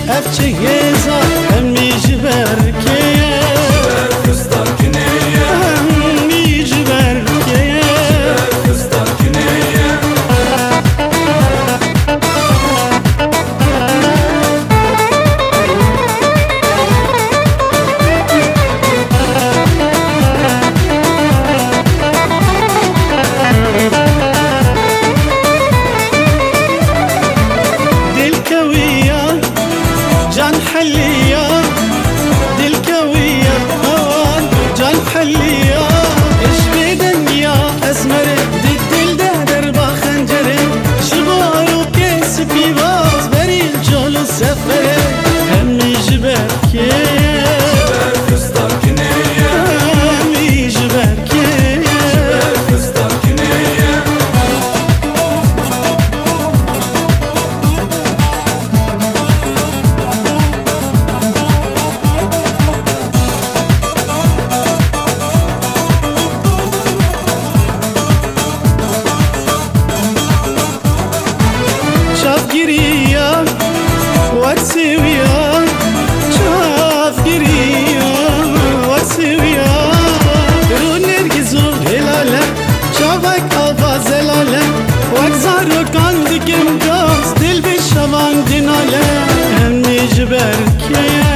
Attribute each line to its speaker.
Speaker 1: افچه هزا همی جبرکه
Speaker 2: فستان کنیه
Speaker 1: همی جبرکه
Speaker 2: فستان کنیه
Speaker 1: حليا دلكوية هوان جان حليا ايش بدنيا اسمر دل ده دربا خنجره شبارو كيس في باز بري الجول السفر همي جبركي
Speaker 2: فستان کنیه
Speaker 1: همي جبركي
Speaker 2: فستان کنیه
Speaker 1: شافقريا واتسويا شافقريا واتسويا رو نرگزو هلاله شافك آفاز هلاله وكزارو كان دكم داس دل بشوان دناله همي جبركي